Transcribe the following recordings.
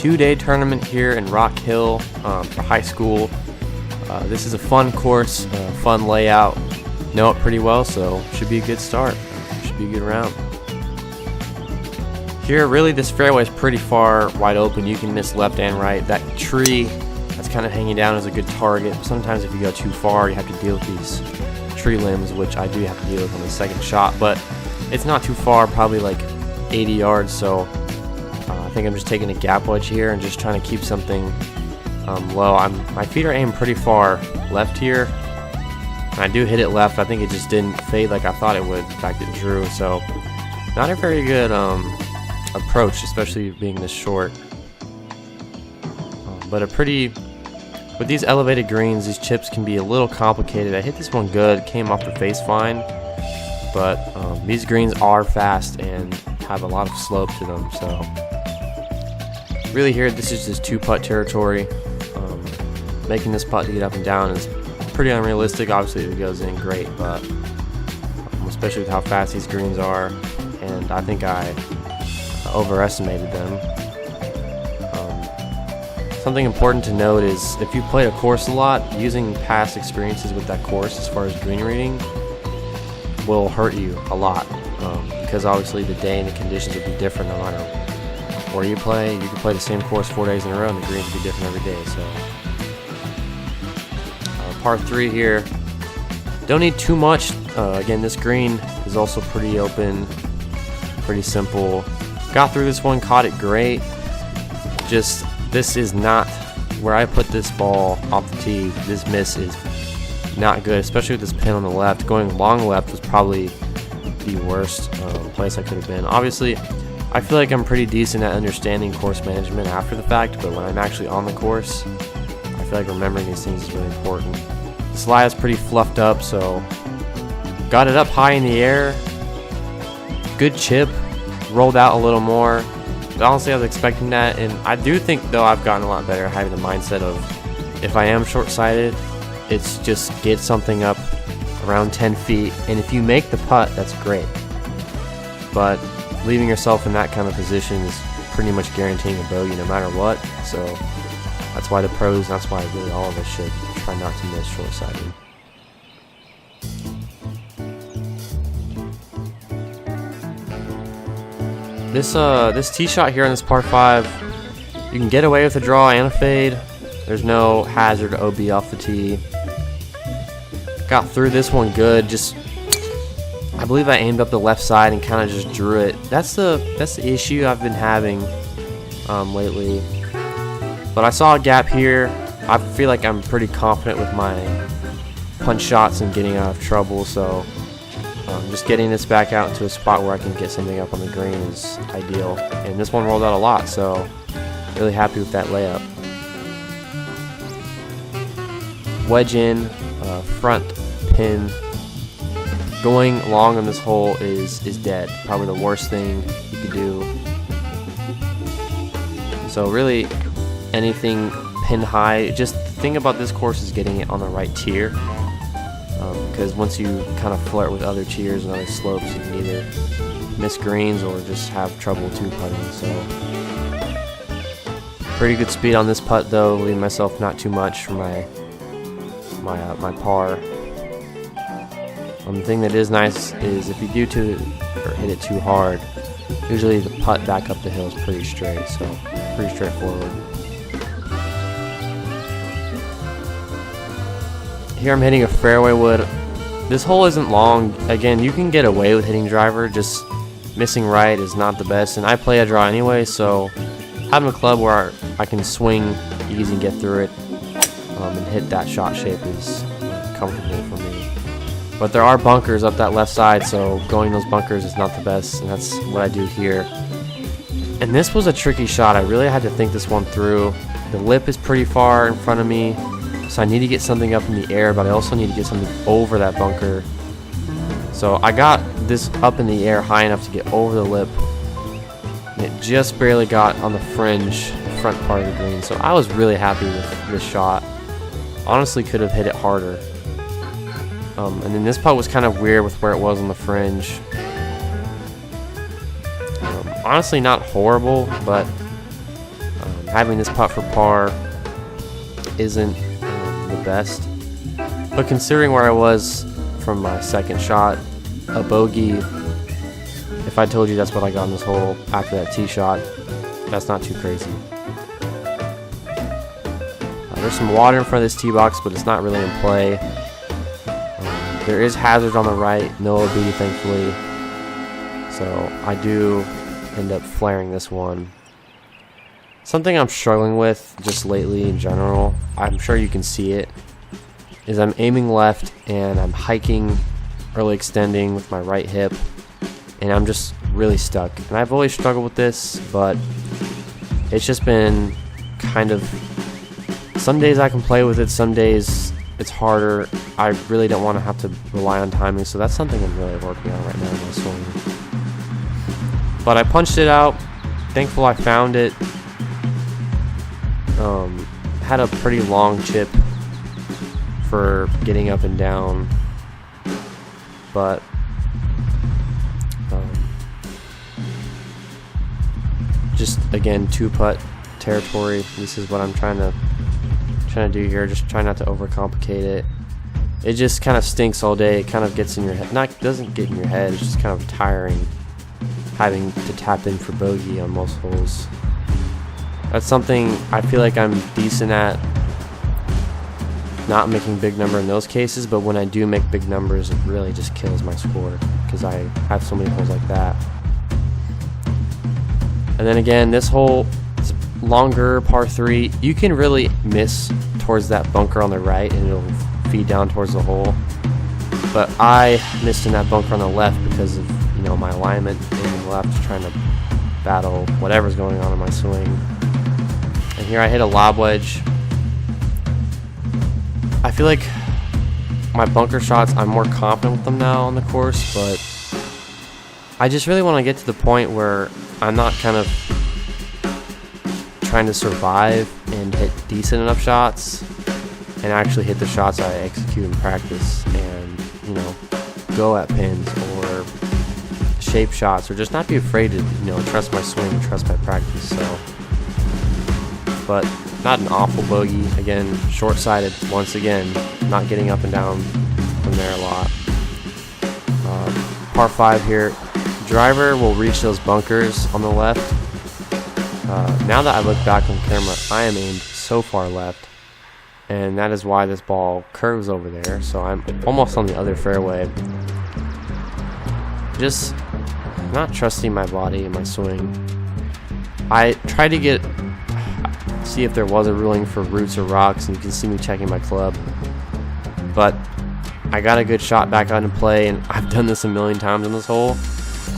2-day tournament here in Rock Hill for high school. This is a fun course, fun layout. Know it pretty well, so should be a good start. Should be a good round. Here, really, this fairway is pretty far wide open. You can miss left and right. That tree that's kind of hanging down is a good target. Sometimes if you go too far, you have to deal with these tree limbs, which I do have to deal with on the second shot. But it's not too far, probably like 80 yards. So I think I'm just taking a gap wedge here and just trying to keep something low. My feet are aimed pretty far left here. And I do hit it left. I think it just didn't fade like I thought it would. In fact, it drew. So not a very good approach, especially being this short. But with these elevated greens, these chips can be a little complicated. I hit this one good, came off the face fine, but these greens are fast and have a lot of slope to them. So really here, this is just 2-putt territory. Making this putt to get up and down is pretty unrealistic. Obviously, if it goes in, great, but especially with how fast these greens are, and I think I overestimated them. Something important to note is if you play a course a lot, using past experiences with that course as far as green reading will hurt you a lot, because obviously the day and the conditions will be different no matter where you play. You can play the same course 4 days in a row and the greens will be different every day. So par 3 here, don't need too much. Again, this green is also pretty open, pretty simple. Got through this one, caught it great. Just, this is not where I put this ball off the tee. This miss is not good, especially with this pin on the left. Going long left was probably the worst place I could have been. Obviously, I feel like I'm pretty decent at understanding course management after the fact, but when I'm actually on the course, I feel like remembering these things is really important. This lie is pretty fluffed up, so got it up high in the air. Good chip. Rolled out a little more. But honestly, I was expecting that, and I do think though I've gotten a lot better at having the mindset of if I am short-sighted, it's just get something up around 10 feet, and if you make the putt, that's great. But leaving yourself in that kind of position is pretty much guaranteeing a bogey no matter what. So that's why the pros, that's why really all of us should try not to miss short-sighted. This tee shot here on this par 5, you can get away with a draw and a fade. There's no hazard OB off the tee. Got through this one good. Just, I believe I aimed up the left side and kind of just drew it. That's the issue I've been having lately. But I saw a gap here. I feel like I'm pretty confident with my punch shots and getting out of trouble. So just getting this back out into a spot where I can get something up on the green is ideal. And this one rolled out a lot, so really happy with that layup. Wedge in, front pin. Going long on this hole is dead. Probably the worst thing you could do. So really, anything pin high. Just the thing about this course is getting it on the right tier. Because once you kind of flirt with other tiers and other slopes, you can either miss greens or just have trouble 2-putting. So pretty good speed on this putt though, leaving myself not too much for my par. The thing that is nice is if you do hit it too hard, usually the putt back up the hill is pretty straight, so pretty straightforward. Here I'm hitting a fairway wood. This hole isn't long. Again, you can get away with hitting driver, just missing right is not the best, and I play a draw anyway, so having a club where I can swing easy and get through it and hit that shot shape is comfortable for me. But there are bunkers up that left side, so going those bunkers is not the best, and that's what I do here. And this was a tricky shot. I really had to think this one through. The lip is pretty far in front of me, so I need to get something up in the air, but I also need to get something over that bunker. So I got this up in the air high enough to get over the lip, and it just barely got on the fringe, the front part of the green. So I was really happy with this shot. Honestly, could have hit it harder. And then this putt was kind of weird with where it was on the fringe. Honestly, not horrible, but having this putt for par isn't the best. But considering where I was from my second shot, a bogey, if I told you that's what I got in this hole after that tee shot, that's not too crazy. There's some water in front of this tee box, but it's not really in play. There is hazard on the right, no OB thankfully. So I do end up flaring this one. Something I'm struggling with just lately in general, I'm sure you can see it, is I'm aiming left and I'm hiking, early extending with my right hip, and I'm just really stuck. And I've always struggled with this, but it's just been kind of, some days I can play with it, some days it's harder. I really don't want to have to rely on timing, so that's something I'm really working on right now in my swing. But I punched it out, thankful I found it. Had a pretty long chip for getting up and down, but just again 2-putt territory. This is what I'm trying to do here. Just try not to overcomplicate it. It just kind of stinks all day. It kind of gets in your head. Doesn't get in your head. It's just kind of tiring having to tap in for bogey on most holes. That's something I feel like I'm decent at, not making big number in those cases, but when I do make big numbers, it really just kills my score because I have so many holes like that. And then again, this hole is longer, par 3. You can really miss towards that bunker on the right and it'll feed down towards the hole. But I missed in that bunker on the left because of, my alignment aiming left, trying to battle whatever's going on in my swing. And here I hit a lob wedge. I feel like my bunker shots, I'm more confident with them now on the course, but I just really want to get to the point where I'm not kind of trying to survive and hit decent enough shots and actually hit the shots I execute in practice and, go at pins or shape shots, or just not be afraid to, trust my swing, trust my practice. So, but not an awful bogey. Again, short-sided once again, not getting up and down from there a lot. Par 5 here. Driver will reach those bunkers on the left. Now that I look back on camera, I am aimed so far left, and that is why this ball curves over there. So I'm almost on the other fairway. Just not trusting my body and my swing. I tried to see if there was a ruling for roots or rocks, and you can see me checking my club, but I got a good shot back out in play, and I've done this a million times on this hole.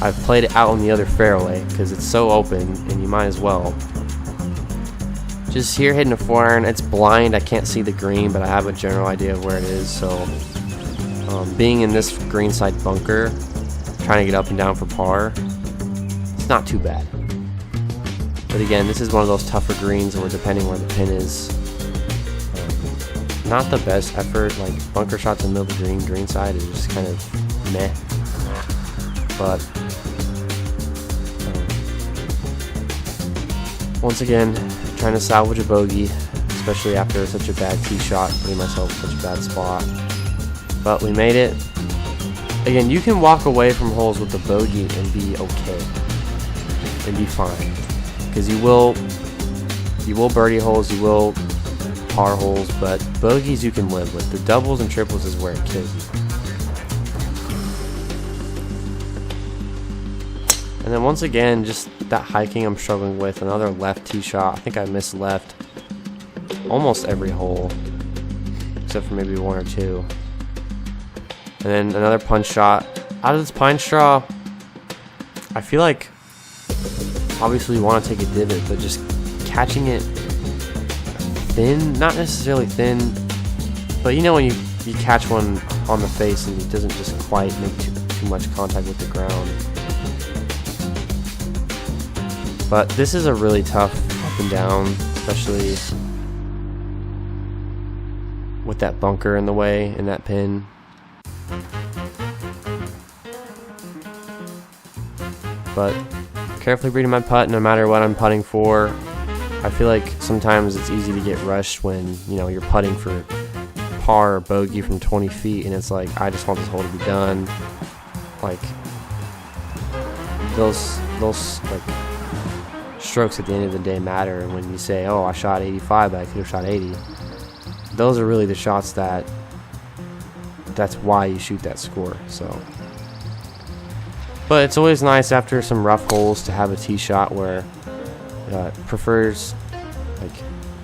I've played it out on the other fairway because it's so open and you might as well. Just here hitting a 4-iron, it's blind, I can't see the green, but I have a general idea of where it is. So being in this green side bunker, trying to get up and down for par, it's not too bad. But again, this is one of those tougher greens where depending where the pin is, not the best effort. Like bunker shots in the middle of the green side is just kind of meh. But once again, trying to salvage a bogey, especially after such a bad tee shot, putting myself in such a bad spot. But we made it. Again, you can walk away from holes with the bogey and be okay, and be fine, because you will birdie holes, you will par holes, but bogeys you can live with. The doubles and triples is where it kills you. And then once again, just that hiking I'm struggling with. Another left tee shot. I think I missed left almost every hole, except for maybe 1 or 2. And then another punch shot. Out of this pine straw, I feel like obviously you want to take a divot, but just catching it thin, not necessarily thin, but when you catch one on the face and it doesn't just quite make too much contact with the ground. But this is a really tough up and down, especially with that bunker in the way and that pin. But carefully reading my putt, no matter what I'm putting for. I feel like sometimes it's easy to get rushed when, you know, you're putting for par or bogey from 20 feet, and it's like, I just want this hole to be done. Like, those like strokes at the end of the day matter. And when you say, oh, I shot 85 but I could have shot 80, those are really the shots that's why you shoot that score. So, but it's always nice after some rough holes to have a tee shot where prefers, like,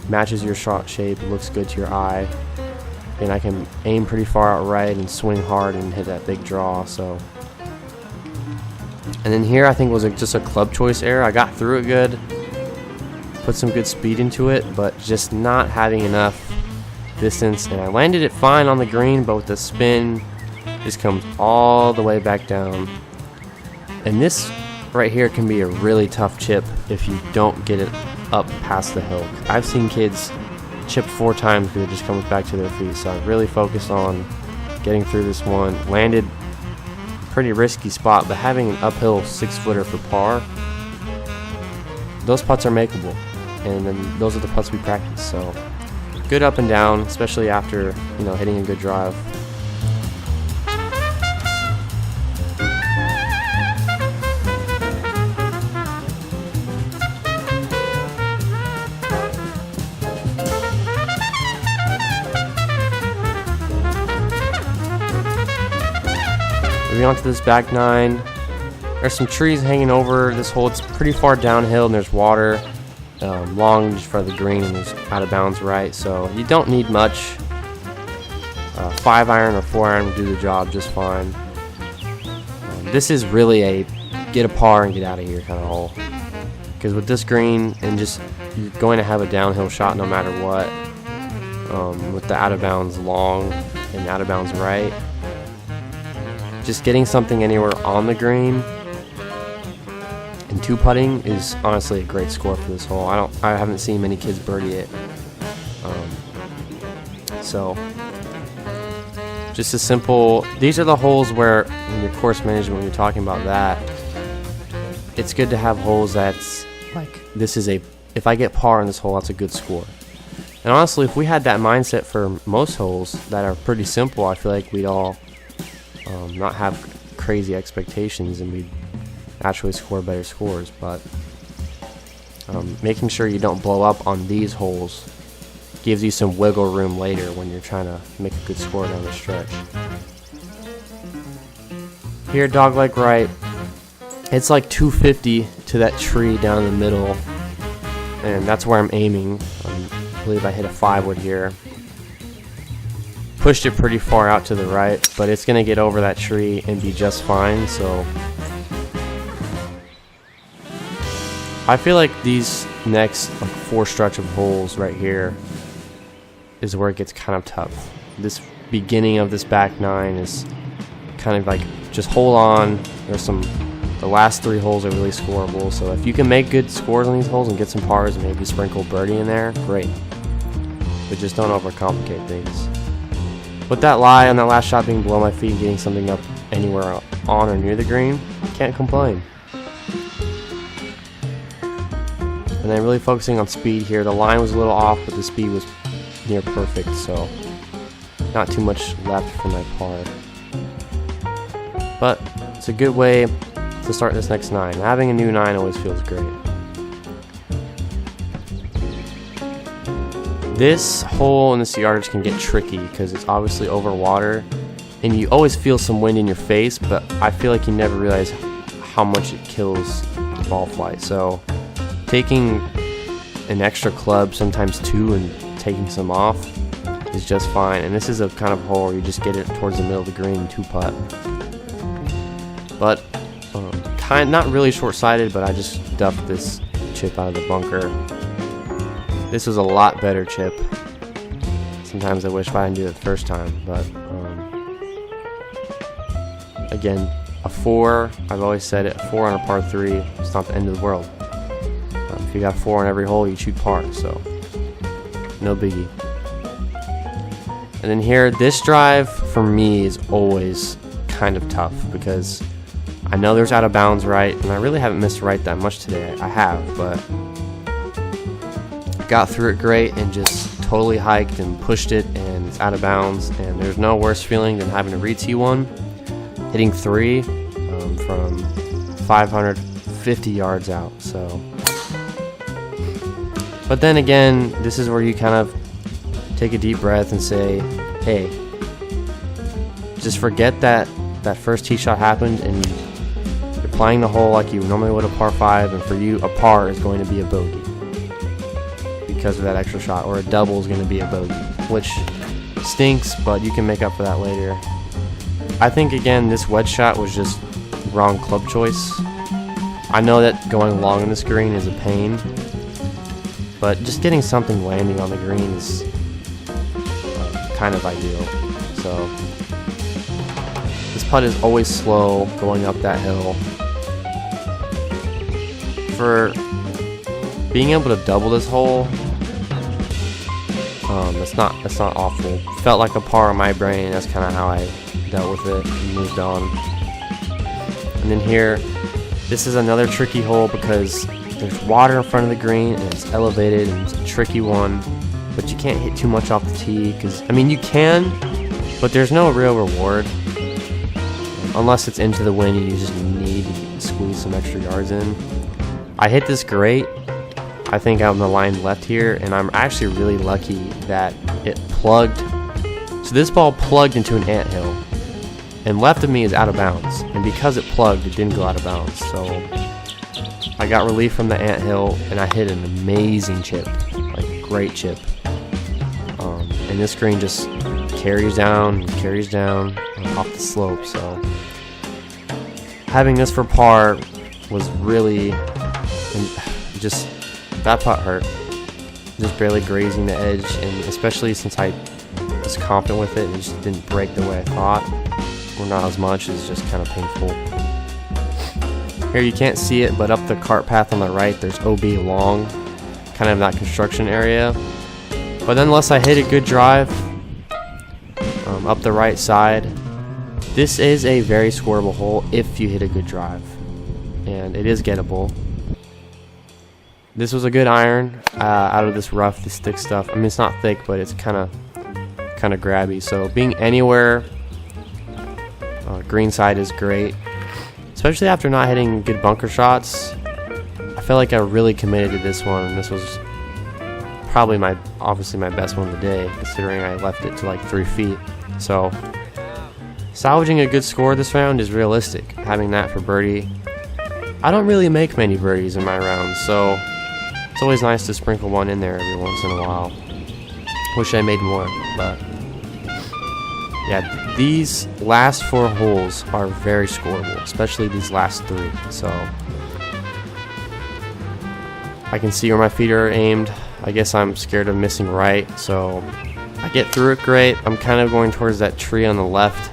matches your shot shape, looks good to your eye, and I can aim pretty far out right and swing hard and hit that big draw. So, and then here I think was just a club choice error. I got through it good, put some good speed into it, but just not having enough distance, and I landed it fine on the green, but with the spin just comes all the way back down. And this right here can be a really tough chip if you don't get it up past the hill. I've seen kids chip 4 times because it just comes back to their feet. So I really focused on getting through this one. Landed pretty risky spot, but having an uphill 6-footer for par, those putts are makeable, and then those are the putts we practice. So good up and down, especially after, you know, hitting a good drive. Moving on to this back 9. There's some trees hanging over this hole. It's pretty far downhill and there's water. Long just for the green, and there's out of bounds right. So you don't need much. 5-iron or 4-iron will do the job just fine. This is really a get a par and get out of here kind of hole. Because with this green, and just you're going to have a downhill shot no matter what. With the out of bounds long and out of bounds right. Just getting something anywhere on the green and 2-putting is honestly a great score for this hole. I haven't seen many kids birdie it. So just a simple, these are the holes where in your course management, when you're talking about that, it's good to have holes that's like, this is a, if I get par on this hole, that's a good score. And honestly, if we had that mindset for most holes that are pretty simple, I feel like we'd all not have crazy expectations and we'd actually score better scores. But making sure you don't blow up on these holes gives you some wiggle room later when you're trying to make a good score down the stretch. Here, dogleg right, it's like 250 to that tree down in the middle, and that's where I'm aiming. I believe I hit a 5-wood here. Pushed it pretty far out to the right, but it's going to get over that tree and be just fine. So I feel like these next 4 stretch of holes right here is where it gets kind of tough. This beginning of this back 9 is kind of like just hold on. There's the last 3 holes are really scoreable. So if you can make good scores on these holes and get some pars and maybe sprinkle birdie in there, great. But just don't overcomplicate things. With that lie on that last shot being below my feet and getting something up anywhere on or near the green, can't complain. And then really focusing on speed here. The line was a little off, but the speed was near perfect, so not too much left for my par. But it's a good way to start this next 9. Having a new 9 always feels great. This hole in this yardage can get tricky because it's obviously over water and you always feel some wind in your face, but I feel like you never realize how much it kills the ball flight. So taking an extra club, sometimes 2, and taking some off is just fine. And this is a kind of hole where you just get it towards the middle of the green and 2-putt. But not really short-sighted, but I just duffed this chip out of the bunker. This was a lot better chip. Sometimes I wish I didn't do it the first time, but again, a 4, I've always said it, a 4 on a par 3, it's not the end of the world. If you got 4 on every hole, you shoot par, so no biggie. And then here, this drive for me is always kind of tough because I know there's out of bounds right, and I really haven't missed right that much today. I have, but got through it great and just totally hiked and pushed it, and it's out of bounds. And there's no worse feeling than having to re-tee one, hitting 3 from 550 yards out. So, but then again, this is where you kind of take a deep breath and say, hey, just forget that first tee shot happened, and you're playing the hole like you normally would a par 5, and for you a par is going to be a bogey because of that extra shot, or a double is going to be a bogey, which stinks, but you can make up for that later. I think again this wedge shot was just wrong club choice. I know that going long on this green is a pain, but just getting something landing on the green is kind of ideal. So this putt is always slow going up that hill. For being able to double this hole, that's not awful. Felt like a par in my brain. That's kind of how I dealt with it and moved on. And then here, this is another tricky hole because there's water in front of the green and it's elevated and it's a tricky one. But you can't hit too much off the tee because, I mean, you can, but there's no real reward unless it's into the wind and you just need to squeeze some extra yards in. I hit this great. I think I'm the line left here, and I'm actually really lucky that it plugged. So this ball plugged into an anthill, and left of me is out of bounds. And because it plugged, it didn't go out of bounds. So I got relief from the anthill, and I hit an amazing chip, like great chip. And this green just carries down off the slope. So having this for par was really, just that putt hurt. Just barely grazing the edge, and especially since I was confident with it, it just didn't break the way I thought, or not as much. It's just kind of painful. Here you can't see it, but up the cart path on the right, there's OB long, kind of that construction area. But unless I hit a good drive up the right side, this is a very scoreable hole if you hit a good drive, and it is gettable. This was a good iron out of this rough, this thick stuff. I mean, it's not thick, but it's kind of grabby. So being anywhere green side is great, especially after not hitting good bunker shots. I feel like I really committed to this one, and this was probably obviously my best one of the day, considering I left it to like 3 feet. So salvaging a good score this round is realistic. Having that for birdie, I don't really make many birdies in my rounds, so it's always nice to sprinkle one in there every once in a while. Wish I made more, but yeah, these last 4 holes are very scoreable, especially these last 3. So I can see where my feet are aimed. I guess I'm scared of missing right, so I get through it great. I'm kind of going towards that tree on the left,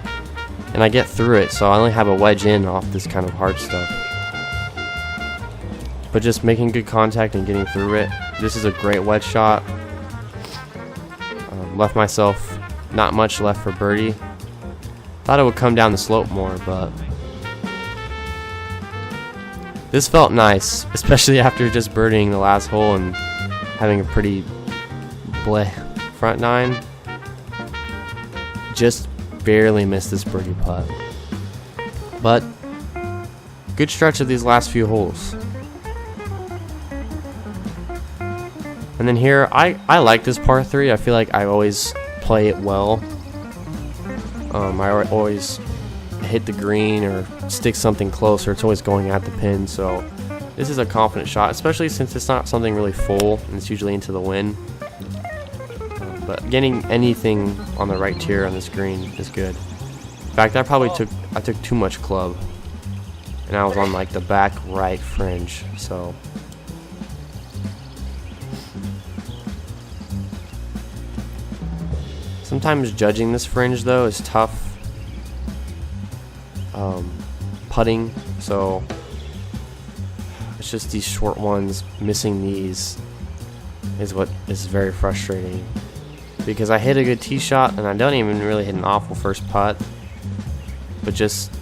and I get through it, so I only have a wedge in off this kind of hard stuff. But just making good contact and getting through it. This is a great wedge shot. Left myself not much left for birdie. Thought it would come down the slope more, but this felt nice, especially after just birdieing the last hole and having a pretty bleh front 9. Just barely missed this birdie putt. But good stretch of these last few holes. And then here, I like this par 3. I feel like I always play it well. I always hit the green or stick something closer. It's always going at the pin, so this is a confident shot, especially since it's not something really full and it's usually into the wind. But getting anything on the right tier on this green is good. In fact, I took too much club, and I was on like the back right fringe, so. Sometimes judging this fringe though is tough. Putting, so it's just these short ones, missing these is what is very frustrating, because I hit a good tee shot and I don't even really hit an awful first putt, but just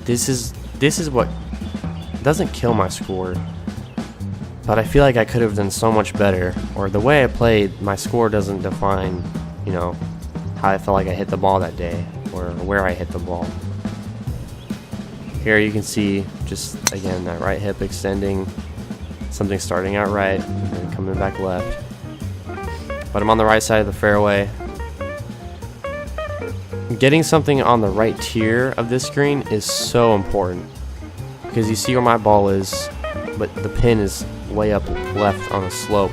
this is what doesn't kill my score. but I feel like I could have done so much better, or the way I played, my score doesn't define, you know, how I felt like I hit the ball that day, or where I hit the ball. Here you can see, just again, that right hip extending, something starting out right, and coming back left. But I'm on the right side of the fairway. Getting something on the right tier of this green is so important, because you see where my ball is, but the pin is way up left on a slope.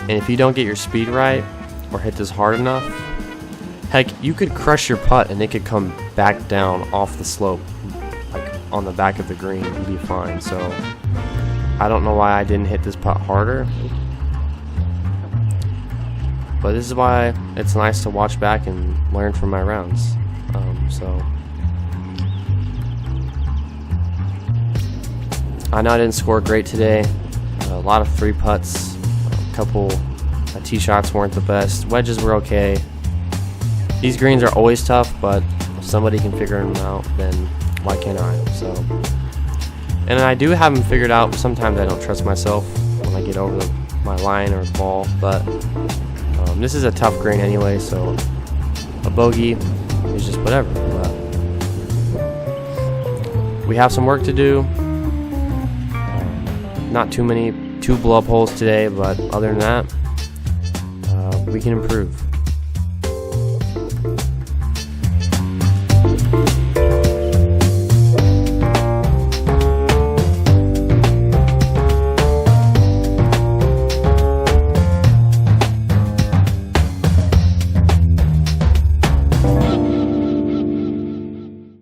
And if you don't get your speed right, or hit this hard enough, heck, you could crush your putt and it could come back down off the slope, like on the back of the green, and be fine. So I don't know why I didn't hit this putt harder, but this is why it's nice to watch back and learn from my rounds. I know I didn't score great today. A lot of 3 putts, a couple tee shots weren't the best. Wedges were okay. These greens are always tough, but if somebody can figure them out, then why can't I? So, and I do have them figured out. Sometimes I don't trust myself when I get over my line or ball, but this is a tough green anyway, so a bogey is just whatever. But we have some work to do. Not too many 2 blow-up holes today, but other than that, we can improve.